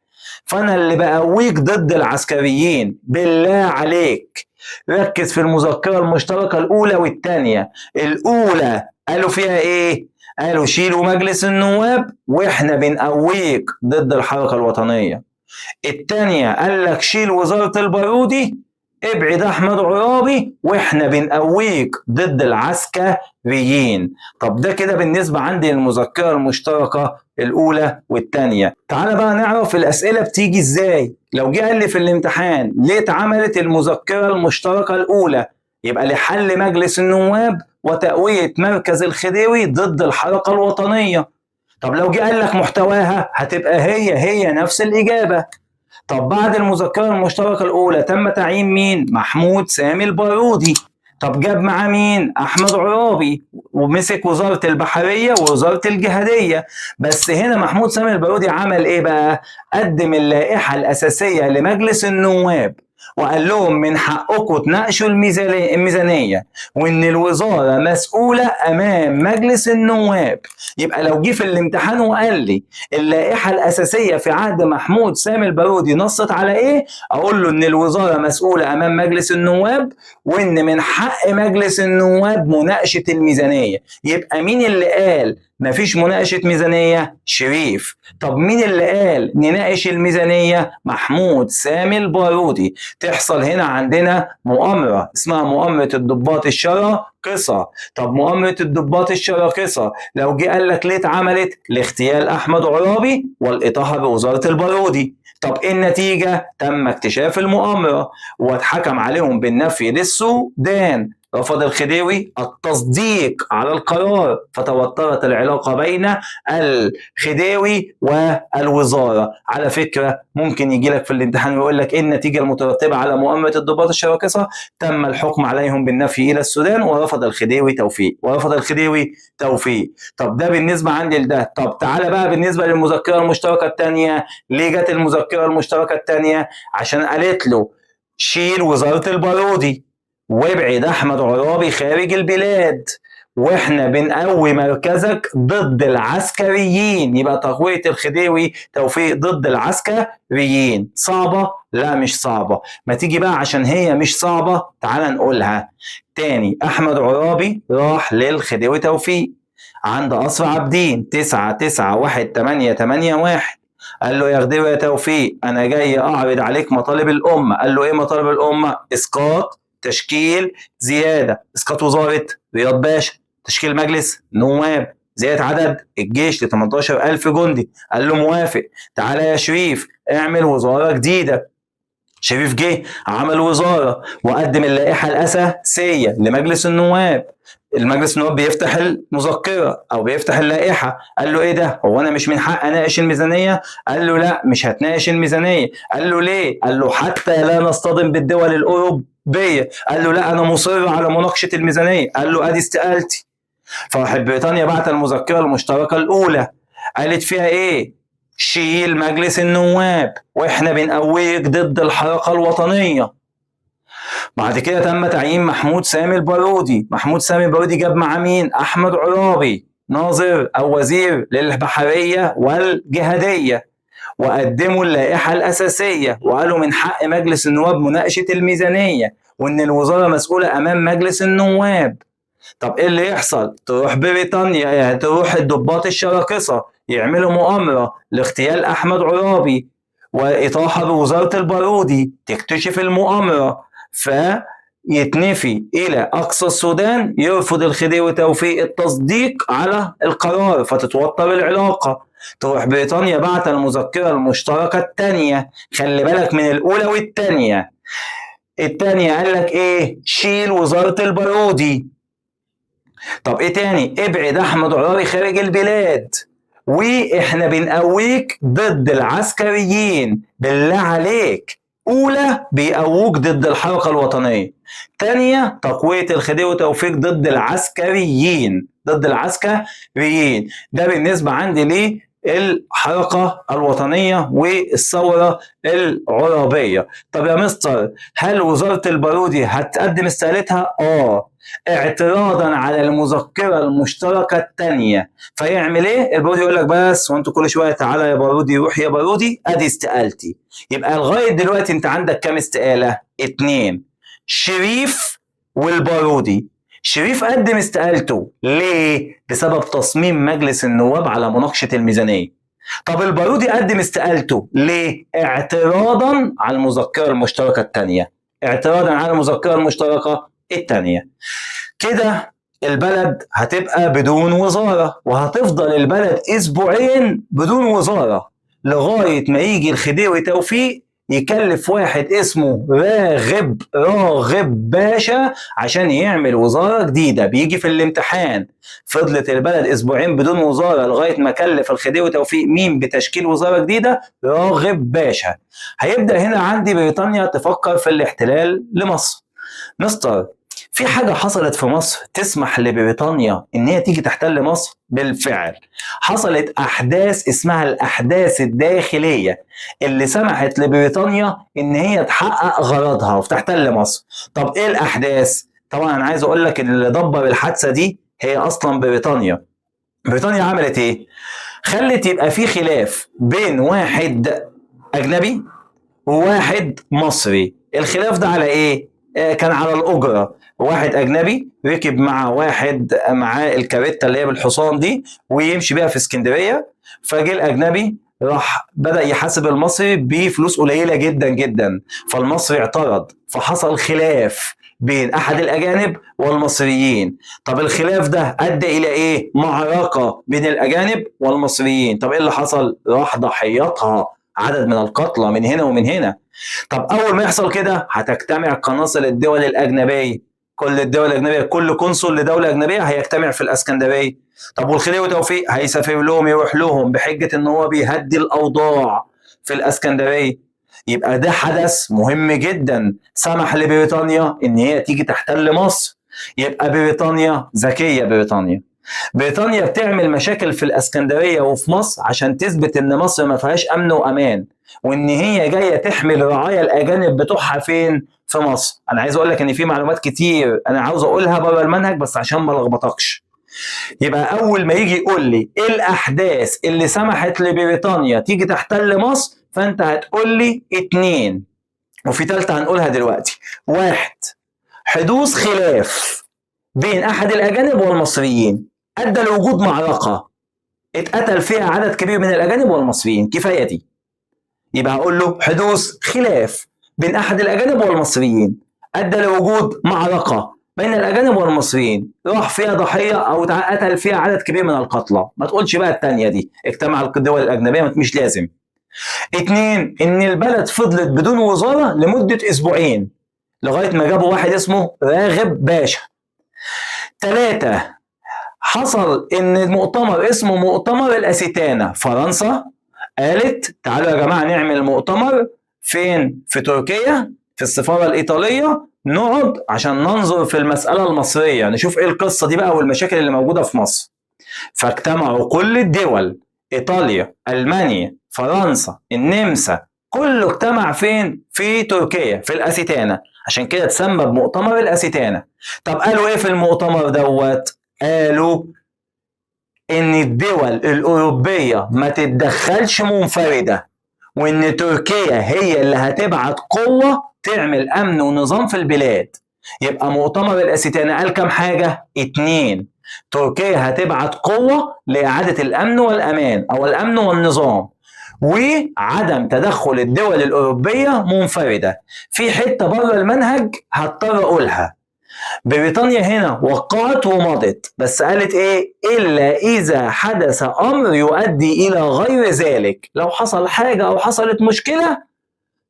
فانا اللي بقويك ضد العسكريين. بالله عليك ركز في المذكره المشتركه الاولى والثانيه. الاولى قالوا فيها ايه؟ قالوا شيلوا مجلس النواب واحنا بنقويك ضد الحركه الوطنيه. الثانيه قال لك شيل وزاره البارودي، ابعد احمد عرابي واحنا بنقويك ضد العسكريين. طب ده كده بالنسبه عندي المذكره المشتركه الاولى والثانيه. تعال بقى نعرف الاسئله بتيجي ازاي. لو جه قال لي في الامتحان ليه اتعملت المذكره المشتركه الاولى؟ يبقى لحل مجلس النواب وتقويه مركز الخديوي ضد الحركه الوطنيه. طب لو جه قال لك محتواها هتبقى هي نفس الاجابه. طب بعد المذكرة المشتركة الأولى تم تعيين مين؟ محمود سامي البارودي. طب جاب معاه مين؟ أحمد عرابي، ومسك وزارة البحرية ووزارة الجهادية. بس هنا محمود سامي البارودي عمل إيه بقى؟ قدم اللائحة الأساسية لمجلس النواب وقال لهم من حقكم تناقشوا الميزانية، وإن الوزارة مسؤولة أمام مجلس النواب. يبقى لو جه في الامتحان وقال لي اللائحة الأساسية في عهد محمود سامي البارودي نصت على إيه؟ أقول له إن الوزارة مسؤولة أمام مجلس النواب، وإن من حق مجلس النواب مناقشة الميزانية. يبقى مين اللي قال مفيش مناقشة ميزانية؟ شريف. طب مين اللي قال نناقش الميزانية؟ محمود سامي البارودي. تحصل هنا عندنا مؤامرة اسمها مؤامرة الضباط الشراقصة. طب مؤامرة الضباط الشراقصة لو جه قال لك ليه اتعملت؟ لاغتيال أحمد عرابي والإطاحة بوزارة البارودي. طب ايه النتيجة؟ تم اكتشاف المؤامرة واتحكم عليهم بالنفي للسودان. رفض الخديوي التصديق على القرار، فتوترت العلاقة بين الخديوي والوزارة. على فكرة ممكن يجي لك في الامتحان ويقول لك ايه النتيجة المترتبة على مؤامرة الضباط الشراكسة؟ تم الحكم عليهم بالنفي إلى السودان ورفض الخديوي توفيق. طب ده بالنسبة عندي لده. طب تعالى بقى بالنسبة للمذكرة المشتركة الثانية. ليه جت المذكرة المشتركة الثانية؟ عشان قالت له شيل وزارة البارودي وابعد احمد عرابي خارج البلاد، واحنا بنقوي مركزك ضد العسكريين. يبقى تقوية الخديوي توفيق ضد العسكريين. صعبة؟ لا مش صعبة. ما تيجي بقى عشان هي مش صعبة تعال نقولها تاني. احمد عرابي راح للخديوي توفيق عند قصر عابدين 9/9/1/8/8/1. قال له يا خديوي يا توفيق انا جاي اعرض عليك مطالب الامه. قال له ايه مطالب الامه؟ اسقاط تشكيل زياده، اسقاط وزاره رياض باشا، تشكيل مجلس نواب، زياده عدد الجيش ل 18,000 جندي. قال له موافق. تعالى يا شريف اعمل وزاره جديده. شريف جه عمل وزاره وقدم اللائحه الاساسيه لمجلس النواب. المجلس النواب بيفتح المذكره او بيفتح اللائحه. قال له ايه ده؟ هو انا مش من حق اناقش الميزانيه؟ قال له لا مش هتناقش الميزانيه. قال له ليه؟ قال له حتى لا نصطدم بالدول الاوروبيه. قال له لا انا مصر على مناقشه الميزانيه. قال له ادي استقالتي. فراحت بريطانيا بعت المذكره المشتركه الاولى قالت فيها ايه؟ شيل مجلس النواب واحنا بنقويك ضد الحركه الوطنيه. بعد كده تم تعيين محمود سامي البارودي. محمود سامي البارودي جاب مع مين؟ احمد عرابي ناظر او وزير للبحريه والجهاديه، وقدموا اللائحه الاساسيه وقالوا من حق مجلس النواب مناقشه الميزانيه وان الوزاره مسؤوله امام مجلس النواب. طب ايه اللي يحصل؟ تروح بريطانيا يعني تروح الضباط الشراكسه يعملوا مؤامره لاغتيال احمد عرابي واطاحه بوزاره البارودي. تكتشف المؤامره فيتنفي الى اقصى السودان. يرفض الخديوي توفيق التصديق على القرار فتتوتر العلاقه. تروح بريطانيا بعت المذكره المشتركه الثانيه. خلي بالك من الاولى والثانيه. الثانيه قال لك ايه؟ شيل وزاره البارودي. طب ايه تاني؟ ابعد احمد عرابي خارج البلاد واحنا بنقويك ضد العسكريين. بالله عليك، اولى بيقووك ضد الحركه الوطنيه، تانية تقويه الخديوي توفيق ضد العسكريين. ده بالنسبه عندي ليه الحركة الوطنية والثورة العرابية. طب يا مستر هل وزارة البارودي هتقدم استقالتها؟ اعتراضا على المذكرة المشتركة الثانية. فيعمل ايه؟ البارودي يقول لك بس وانتوا كل شوية تعالى يا بارودي روح يا بارودي ادي استقالتي. يبقى لغاية دلوقتي انت عندك كام استقالة؟ 2. شريف والبارودي. شريف قدم استقالته ليه؟ بسبب تصميم مجلس النواب على مناقشة الميزانية. طب البارودي قدم استقالته ليه؟ اعتراضا على المذكرة المشتركة الثانية. كده البلد هتبقى بدون وزارة وهتفضل البلد اسبوعين بدون وزارة لغاية ما يجي الخديوي توفيق يكلف واحد اسمه راغب باشا عشان يعمل وزارة جديدة. بيجي في الامتحان. فضلت البلد اسبوعين بدون وزارة لغاية ما كلف الخديوي توفيق مين بتشكيل وزارة جديدة؟ راغب باشا. هيبدأ هنا عندي بريطانيا تفكر في الاحتلال لمصر. مستر في حاجة حصلت في مصر تسمح لبريطانيا ان هي تيجي تحتل مصر؟ بالفعل حصلت احداث اسمها الاحداث الداخلية اللي سمحت لبريطانيا ان هي تحقق غرضها وتحتل مصر. طب ايه الاحداث؟ طبعا انا عايز اقول لك ان اللي دبر الحادثة دي هي اصلا بريطانيا. بريطانيا عملت ايه؟ خلت يبقى في خلاف بين واحد اجنبي وواحد مصري. الخلاف ده على ايه؟ كان على الأجرة، واحد أجنبي ركب مع واحد معاه الكاريتا اللي هي بالحصان دي ويمشي بيها في اسكندرية، فجه الأجنبي راح بدأ يحاسب المصري بفلوس قليلة جدا جدا، فالمصري اعترض، فحصل خلاف بين أحد الأجانب والمصريين. طب الخلاف ده أدى إلى إيه؟ معركة بين الأجانب والمصريين. طب إيه اللي حصل؟ راح ضحياتها عدد من القتلى من هنا ومن هنا. طب اول ما يحصل كده هتجتمع قناصل الدول الاجنبيه، كل الدول الاجنبيه، كل قنصل لدوله اجنبيه هيجتمع في الاسكندريه. طب والخديوي توفيق هيسافر لهم، يروح لهم بحجه ان هو بيهدي الاوضاع في الاسكندريه. يبقى ده حدث مهم جدا سمح لبريطانيا ان هي تيجي تحتل مصر. يبقى بريطانيا ذكيه، بريطانيا بتعمل مشاكل في الاسكندريه وفي مصر عشان تثبت ان مصر ما فيهاش امن وامان، وان هي جايه تحمي الرعايا الاجانب بتوعها فين؟ في مصر. انا عايز اقول لك ان في معلومات كتير انا عاوز اقولها بره المنهج بس عشان ما لخبطكش. يبقى اول ما يجي يقول لي ايه الاحداث اللي سمحت لبريطانيا تيجي تحتل مصر، فانت هتقول لي 2، وفي ثالثه هنقولها دلوقتي. 1، حدوث خلاف بين احد الاجانب والمصريين ادى لوجود معركه اتقتل فيها عدد كبير من الاجانب والمصريين، كفايه دي. يبقى هقول له حدوث خلاف بين احد الاجانب والمصريين ادى لوجود معركه بين الاجانب والمصريين راح فيها ضحيه او قتل فيها عدد كبير من القتلى. ما تقولش بقى الثانيه دي اجتمع الدول الاجنبيه، مش لازم. 2، ان البلد فضلت بدون وزاره لمده اسبوعين لغايه ما جابوا واحد اسمه راغب باشا. 3، حصل ان مؤتمر اسمه مؤتمر الاستانة، فرنسا قالت تعالوا يا جماعه نعمل مؤتمر فين؟ في تركيا في السفاره الايطاليه، نقعد عشان ننظر في المساله المصريه، نشوف ايه القصه دي بقى والمشاكل اللي موجوده في مصر. فاجتمعوا كل الدول، ايطاليا، المانيا، فرنسا، النمسا، كله اجتمع فين؟ في تركيا في الاستانة، عشان كده اتسمى بمؤتمر الاستانة. طب قالوا ايه في المؤتمر دوت؟ قالوا ان الدول الاوروبيه ما تتدخلش منفرده، وان تركيا هي اللي هتبعت قوه تعمل امن ونظام في البلاد. يبقى مؤتمر الاستانة قال كام حاجه؟ 2، تركيا هتبعت قوه لاعاده الامن والامان او الامن والنظام، وعدم تدخل الدول الاوروبيه منفرده. في حته بره المنهج هضطر اقولها، بريطانيا هنا وقعت ومضت، بس قالت ايه؟ الا اذا حدث امر يؤدي الى غير ذلك، لو حصل حاجه او حصلت مشكله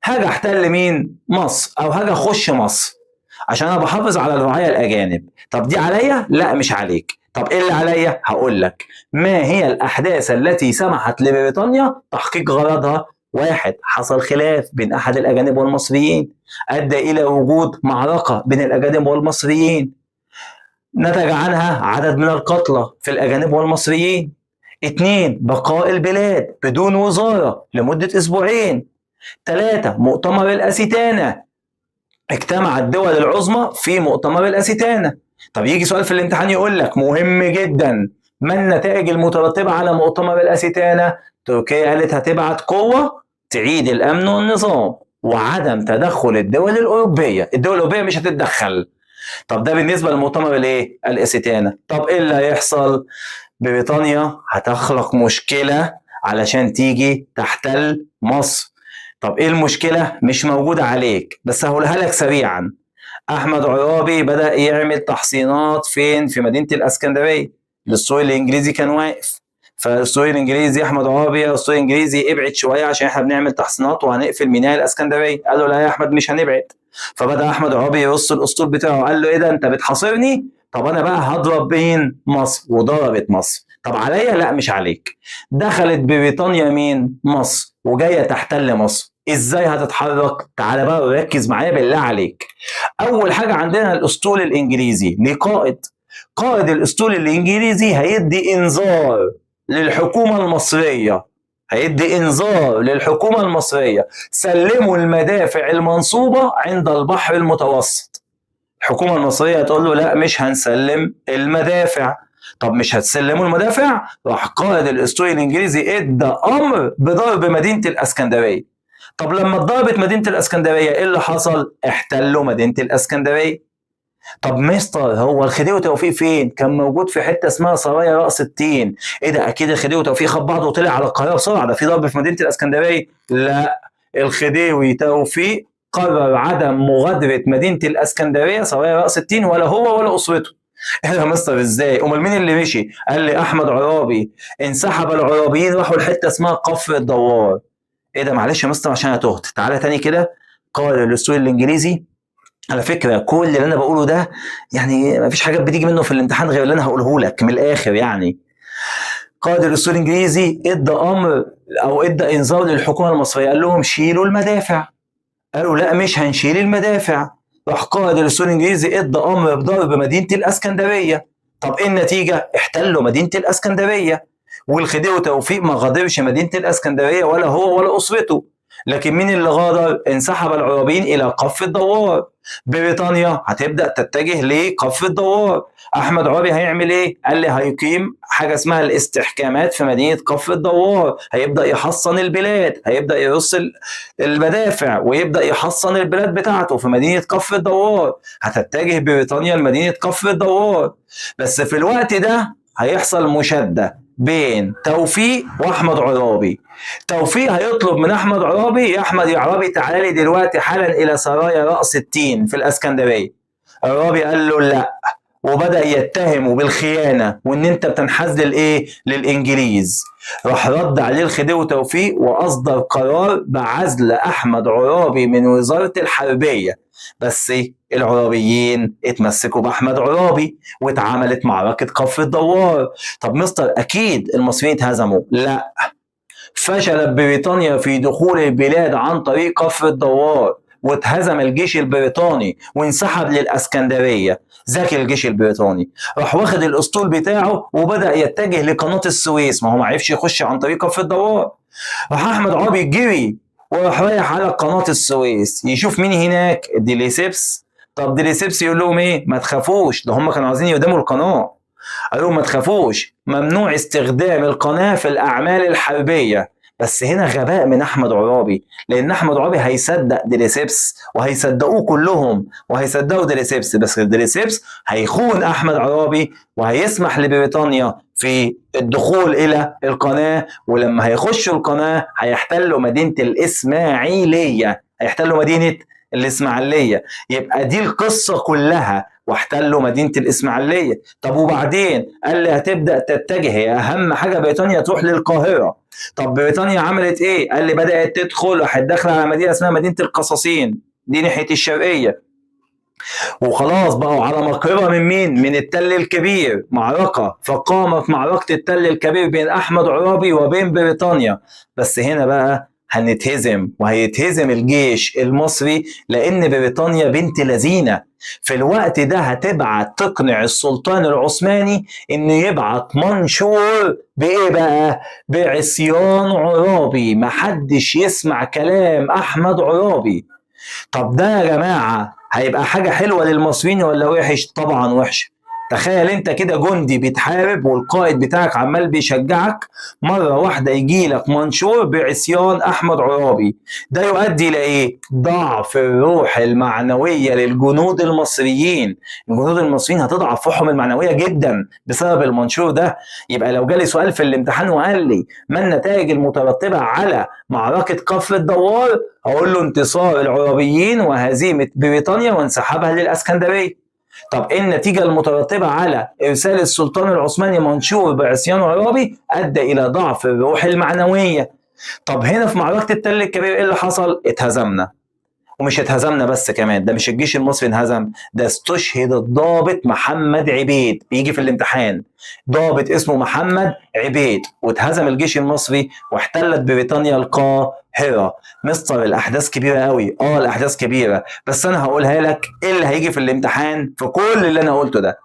هاجي احتل مين؟ مصر، او هاجي اخش مصر عشان انا بحافظ على الرعايا الاجانب. طب دي عليا؟ لا مش عليك. طب ايه اللي عليا؟ هقول لك ما هي الاحداث التي سمحت لبريطانيا تحقيق غرضها. 1، حصل خلاف بين احد الاجانب والمصريين ادى الى وجود معركه بين الاجانب والمصريين نتج عنها عدد من القتلى في الاجانب والمصريين. 2، بقاء البلاد بدون وزاره لمده اسبوعين. 3، مؤتمر الاستانة، اجتمع الدول العظمى في مؤتمر الاستانة. طب يجي سؤال في الامتحان يقول لك مهم جدا، ما النتائج المترتبة على مؤتمر الاستانة؟ تركيا قالت هتبعت قوة تعيد الأمن والنظام وعدم تدخل الدول الأوروبية، الدول الأوروبية مش هتتدخل. طب ده بالنسبة لمؤتمر الايه؟ الاستانة. طب ايه اللي هيحصل؟ بريطانيا هتخلق مشكلة علشان تيجي تحتل مصر. طب ايه المشكلة؟ مش موجودة عليك بس هقولها لك سريعا. احمد عرابي بدأ يعمل تحصينات فين؟ في مدينة الاسكندرية. الاسطول الانجليزي كان واقف، فالاسطول الانجليزي احمد عرابي يا اسطول انجليزي ابعد شوية عشان احنا بنعمل تحصينات وهنقفل ميناء الاسكندرية. قال له لا يا احمد مش هنبعد. فبدأ احمد عرابي يرص الاسطول بتاعه، قال له ايه ده انت بتحاصرني؟ طب انا بقى هضرب مين؟ مصر. وضربت مصر. طب عليا؟ لا مش عليك. دخلت بريطانيا مين؟ مصر، وجايه تحتل مصر. ازاي هتتحرك؟ تعال بقى ركز معايا بالله عليك. اول حاجه عندنا الاسطول الانجليزي ليه قائد. قائد الاسطول الانجليزي هيدي انذار للحكومه المصريه، هيدي انذار للحكومه المصريه سلموا المدافع المنصوبه عند البحر المتوسط. الحكومه المصريه هتقول له لا مش هنسلم المدافع. طب مش هتسلموا المدافع؟ راح قائد الاسطول الانجليزي ادى امر بضرب مدينه الاسكندريه. طب لما اتضربت مدينة الاسكندرية ايه اللي حصل؟ احتلوا مدينة الاسكندرية. طب مستر هو الخديوي توفيق فين؟ كان موجود في حته اسمها سرايا رأس التين. ايه ده؟ اكيد الخديوي توفيق خد بعضه وطلع على القاهره بسرعه، ده في ضرب في مدينه الاسكندريه. لا، الخديوي توفيق قرر عدم مغادره مدينه الاسكندريه سرايا رأس التين، ولا هو ولا اسرته. ايه يا مستر ازاي؟ امال مين اللي مشي؟ قال لي احمد عرابي. انسحب العرابيين راحوا لحته اسمها كفر الدوار. ايه ده؟ معلش يا مستر عشان انا تهت، تعالى تاني كده. قال الاسطول الانجليزي، على فكرة كل اللي أنا بقوله ده يعني مفيش حاجات بتيجي منه في الامتحان غير اللي أنا هقوله لك من الآخر يعني. قائد الأسطول الإنجليزي إدى أمر أو إدى إنذار للحكومة المصرية، قال لهم شيلوا المدافع. قالوا لا مش هنشيل المدافع. راح قائد الأسطول الإنجليزي إدى أمر بضرب مدينة الإسكندرية. طب إيه النتيجة؟ احتلوا مدينة الإسكندرية، والخديوي توفيق ما غادرش مدينة الإسكندرية ولا هو ولا أسرته. لكن مين اللي غادر؟ انسحب العرابيين الى كف الدوار. بريطانيا هتبدا تتجه لكف الدوار. احمد عرابي هيعمل ايه؟ قال لي هيقيم حاجه اسمها الاستحكامات في مدينه كف الدوار، هيبدا يحصن البلاد، هيبدا يرص المدافع ويبدا يحصن البلاد بتاعته في مدينه كف الدوار. هتتجه بريطانيا لمدينه كف الدوار. بس في الوقت ده هيحصل مشاده بين توفيق واحمد عرابي. توفيق هيطلب من احمد عرابي، يا احمد يا عرابي تعالى لي دلوقتي حالا الى سرايا رأس التين في الاسكندريه. عرابي قال له لا، وبدأ يتهمه بالخيانه وان انت بتنحاز للايه؟ للانجليز. راح رد عليه الخديوي توفيق واصدر قرار بعزل احمد عرابي من وزاره الحربيه. بس العرابيين اتمسكوا باحمد عرابي واتعملت معركه كفر الدوار. طب مستر اكيد المصريين اتهزموا. لا، فشلت بريطانيا في دخول البلاد عن طريق كفر الدوار، واتهزم الجيش البريطاني وانسحب للاسكندريه. ذكي الجيش البريطاني، راح واخد الاسطول بتاعه وبدا يتجه لقناه السويس، ما هو ما عرفش يخش عن طريق كفر الدوار. راح احمد عرابي جري وراح رايح على قناه السويس يشوف مين هناك، ديليسيبس. طب ديليسيبس يقول لهم ايه؟ ما تخافوش، ده هم كانوا عايزين يهدموا القناه. قال لهم ما تخافوش، ممنوع استخدام القناة في الأعمال الحربية. بس هنا غباء من أحمد عرابي، لأن أحمد عرابي هيصدق ديليسيبس وهيصدقوه كلهم وهيصدقوا ديليسيبس، بس ديليسيبس هيخون أحمد عرابي وهيسمح لبريطانيا في الدخول إلى القناة. ولما هيخشوا القناة هيحتلوا مدينة الإسماعيلية، هيحتلوا مدينة الإسماعيلية. يبقى دي القصة كلها، واحتلوا مدينة الإسماعيلية. طب وبعدين؟ قال لي هتبدأ تتجه، هي أهم حاجة بريطانيا تروح للقاهرة. طب بريطانيا عملت إيه؟ قال لي بدأت تدخل، راحت داخلة على مدينة اسمها مدينة القصاصين، دي ناحية الشرقية. وخلاص بقوا على مقربة من مين؟ من التل الكبير. معركة، فقامت معركة التل الكبير بين أحمد عرابي وبين بريطانيا. بس هنا بقى هنتهزم وهيتهزم الجيش المصري، لأن بريطانيا بنت لذينة في الوقت ده هتبعت تقنع السلطان العثماني إنه يبعت منشور بإيه بقى؟ بعصيان عرابي، محدش يسمع كلام أحمد عرابي. طب ده يا جماعة هيبقى حاجة حلوة للمصريين ولا وحش؟ طبعا وحش. تخيل انت كده جندي بيتحارب والقائد بتاعك عمال بيشجعك، مرة واحدة يجي لك منشور بعصيان احمد عرابي. ده يؤدي الى ايه؟ ضعف الروح المعنوية للجنود المصريين. الجنود المصريين هتضعف روحهم المعنوية جدا بسبب المنشور ده. يبقى لو جالي سؤال في الامتحان وقال لي ما النتائج المترتبة على معركة كفر الدوار، اقول له انتصار العرابيين وهزيمة بريطانيا وانسحابها للاسكندرية. طب ايه النتيجة المترتبة على ارسال السلطان العثماني منشور بعصيان عرابي؟ ادى الى ضعف الروح المعنوية. طب هنا في معركة التل الكبير ايه اللي حصل؟ اتهزمنا. ومش اتهزمنا بس كمان، ده مش الجيش المصري انهزم، ده استشهد الضابط محمد عبيد. بيجي في الامتحان ضابط اسمه محمد عبيد، واتهزم الجيش المصري واحتلت بريطانيا القاهرة. مستر الاحداث كبيرة قوي، الاحداث كبيرة، بس انا هقولها لك ايه اللي هيجي في الامتحان في كل اللي انا قلته ده.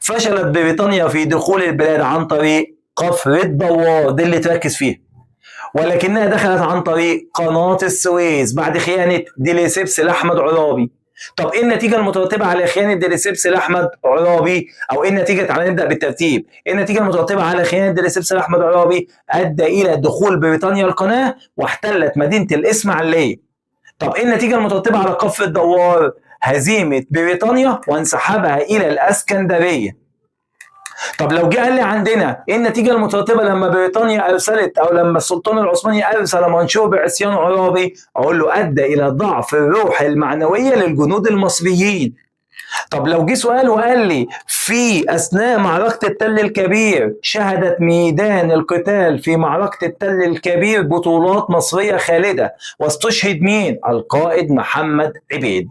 فشلت بريطانيا في دخول البلاد عن طريق كفر الدوار، دي اللي تركز فيها، ولكنها دخلت عن طريق قناة السويس بعد خيانة ديليسيبس لأحمد عرابي. طب ايه النتيجه المترتبه على خيانه ديليسيبس لاحمد عرابي؟ او ايه النتيجه؟ تعالى نبدا بالترتيب. ايه النتيجه المترتبه على خيانه ديليسيبس لاحمد عرابي؟ ادى الى دخول بريطانيا القناه واحتلت مدينه الاسماعيليه. طب ايه النتيجه المترتبه على قف الدوار؟ هزيمه بريطانيا وانسحابها الى الاسكندريه. طب لو جه قال لي عندنا ايه النتيجه المترتبه لما بريطانيا ارسلت او لما السلطان العثماني ارسل منشور بعصيان عرابي، اقول له ادى الى ضعف الروح المعنويه للجنود المصريين. طب لو جه سؤال وقال لي في اثناء معركه التل الكبير شهدت ميدان القتال في معركه التل الكبير بطولات مصريه خالده واستشهد مين؟ القائد محمد عبيد.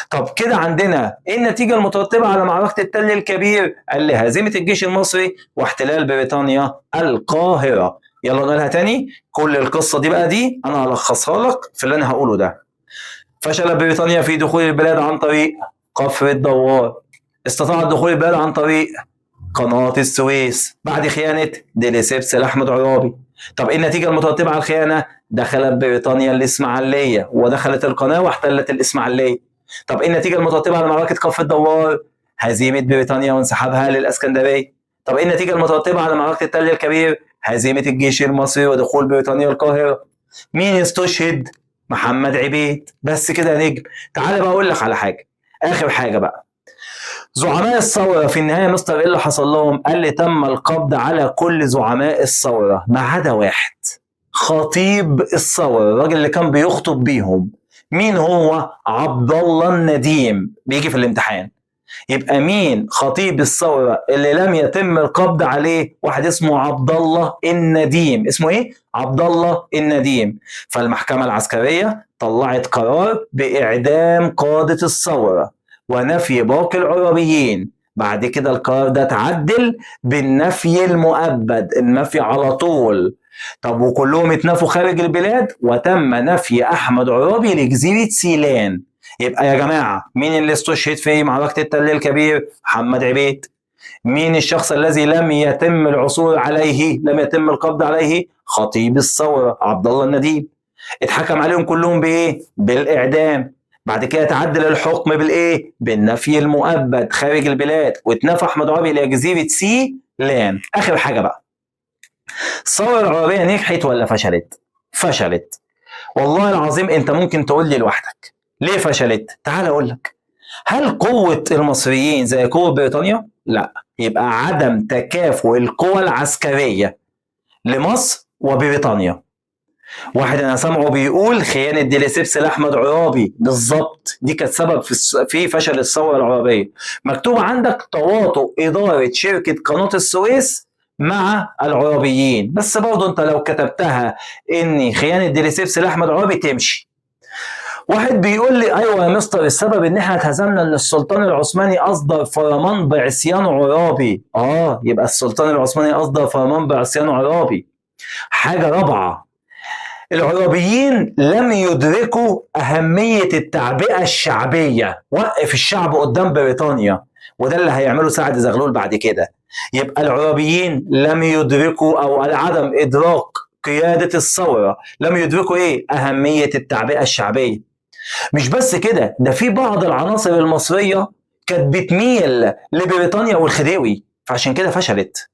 طب كده عندنا ايه النتيجه المترتبه على معركه التل الكبير؟ قال لي هزيمه الجيش المصري واحتلال بريطانيا القاهره. يلا نقولها تاني. كل القصه دي بقى دي انا هلخصها لك في اللي انا هقوله ده. فشلت بريطانيا في دخول البلاد عن طريق كفر الدوار. استطاعت دخول البلاد عن طريق قناة السويس بعد خيانة ديليسيبس لأحمد عرابي. طب ايه النتيجة المترتبة على الخيانة؟ دخلت بريطانيا الإسماعيلية ودخلت القناة واحتلت الإسماعيلية. طب ايه النتيجة المترتبة على معركة كفر الدوار؟ هزيمة بريطانيا وانسحابها للإسكندرية. طب ايه النتيجة المترتبة على معركة التل الكبير؟ هزيمة الجيش المصري ودخول بريطانيا القاهرة. مين استشهد؟ محمد عبيد. بس كده يا نجم. تعال بقى اقول لك على حاجة، آخر حاجة بقى. زعماء الثورة في النهاية مستر ايه اللي حصل لهم؟ قال لي تم القبض على كل زعماء الثورة ما عدا واحد، خطيب الثورة، الراجل اللي كان بيخطب بيهم. مين هو؟ عبد الله النديم. بيجي في الامتحان. يبقى مين خطيب الثورة اللي لم يتم القبض عليه؟ واحد اسمه عبد الله النديم. اسمه ايه؟ عبد الله النديم. فالمحكمة العسكرية طلعت قرار بإعدام قادة الثورة ونفي باقي العرابيين. بعد كده القرار ده اتعدل بالنفي المؤبد، النفي على طول. طب وكلهم اتنفوا خارج البلاد وتم نفي احمد عرابي لجزيرة سيلان. يبقى يا جماعة مين اللي استشهد في معركة التل الكبير؟ محمد عبيد. مين الشخص الذي لم يتم العثور عليه، لم يتم القبض عليه؟ خطيب الثورة عبد الله النديم. اتحكم عليهم كلهم بايه؟ بالاعدام. بعد كده تعدل الحكم بالايه؟ بالنفي المؤبد خارج البلاد، واتنفى احمد عرابي الى جزيره سيلان. اخر حاجه بقى، الثوره العربيه نجحت ولا فشلت؟ فشلت. والله العظيم انت ممكن تقول لي لوحدك ليه فشلت؟ تعال اقول لك. هل قوه المصريين زي قوه بريطانيا؟ لا. يبقى عدم تكافؤ القوى العسكريه لمصر وبريطانيا. واحد انا سامعه بيقول خيانه ديليسيبس لاحمد عرابي، بالظبط دي كانت سبب في فشل الثوره العربيه. مكتوب عندك تواطؤ اداره شركه قناه السويس مع العرابيين، بس برضه انت لو كتبتها ان خيانه ديليسيبس لاحمد عرابي تمشي. واحد بيقول لي ايوه يا مستر السبب ان احنا اتهزمنا ان السلطان العثماني اصدر فرمان بعصيان عرابي. يبقى السلطان العثماني اصدر فرمان بعصيان عرابي. حاجه رابعه، العرابيين لم يدركوا أهمية التعبئة الشعبية. وقف الشعب قدام بريطانيا، وده اللي هيعمله سعد زغلول بعد كده. يبقى العرابيين لم يدركوا، أو على عدم إدراك قيادة الثورة، لم يدركوا إيه؟ أهمية التعبئة الشعبية. مش بس كده، ده في بعض العناصر المصرية كانت بتميل لبريطانيا والخديوي، فعشان كده فشلت.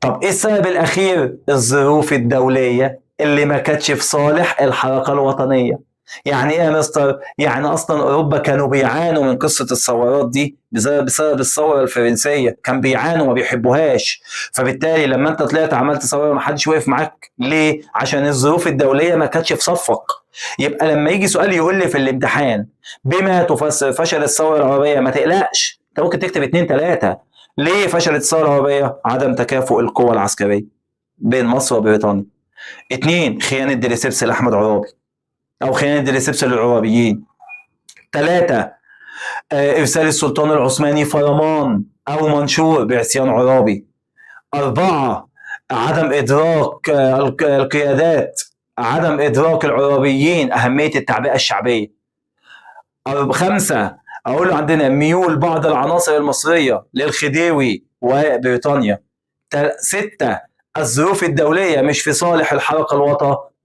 طب إيه السبب الأخير؟ الظروف الدولية اللي ما كانتش في صالح الحركة الوطنية. يعني ايه يا مستر؟ يعني اصلا اوروبا كانوا بيعانوا من قصة الثورات دي بسبب الثورة الفرنسية، كان بيعانوا ما بيحبوهاش. فبالتالي لما انت طلعت عملت ثورة ما حدش وقف معاك. ليه؟ عشان الظروف الدولية ما كانتش في صفك. يبقى لما يجي سؤال يقول لي في الامتحان بما تفسر فشل الثورة العربية، ما تقلقش، انت ممكن تكتب 2 3. ليه فشلت الثورة العربية؟ عدم تكافؤ القوى العسكرية بين مصر وبريطانيا. 2 خيانة ديليسيبس لأحمد عرابي أو خيانة ديليسيبس للعرابيين. 3 إرسال السلطان العثماني فرمان أو منشور بعصيان عرابي. 4 عدم إدراك القيادات، عدم إدراك العرابيين أهمية التعبئة الشعبية. 5 أقول له عندنا ميول بعض العناصر المصرية للخديوي وبريطانيا. 6 الظروف الدولية مش في صالح الحركة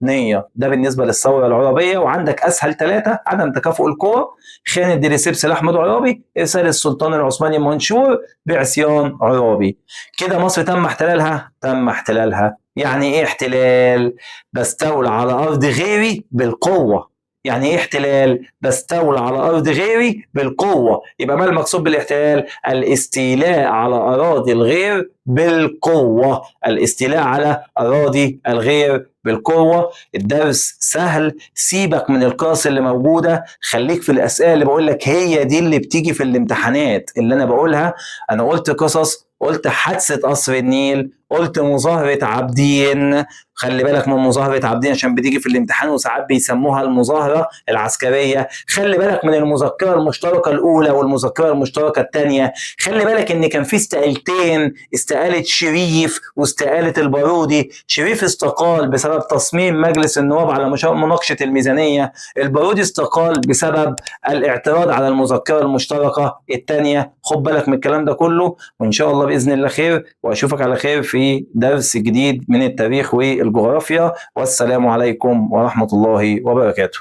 الوطنية. ده بالنسبة للثورة العربية. وعندك أسهل ثلاثة: عدم تكافؤ القوى، خيانة ديريسيبس لأحمد عرابي، إرسال السلطان العثماني المنشور بعصيان عرابي. كده مصر تم احتلالها؟ تم احتلالها. يعني إيه احتلال؟ بستولى على أرض غيري بالقوة. يعني ايه احتلال؟ بستولى على ارض غيري بالقوه. يبقى ما المقصود بالاحتلال؟ الاستيلاء على اراضي الغير بالقوه. الاستيلاء على اراضي الغير بالقوه. الدرس سهل، سيبك من القصص اللي موجوده، خليك في الاسئله اللي بقول لك هي دي اللي بتيجي في الامتحانات اللي انا بقولها. انا قلت قصص، قلت حادثه قصر النيل، قلت مظاهره عابدين. خلي بالك من مظاهرة عابدين عشان بتيجي في الامتحان وساعات بيسموها المظاهرة العسكرية. خلي بالك من المذكرة المشتركة الأولى والمذكرة المشتركة الثانية. خلي بالك إن كان في استقالتين: استقالة شريف واستقالة البارودي. شريف استقال بسبب تصميم مجلس النواب على مناقشة الميزانية. البارودي استقال بسبب الاعتراض على المذكرة المشتركة الثانية. خد بالك من الكلام ده كله، وإن شاء الله بإذن الله خير، وأشوفك على خير في درس جديد من التاريخ والجغرافيا. والسلام عليكم ورحمة الله وبركاته.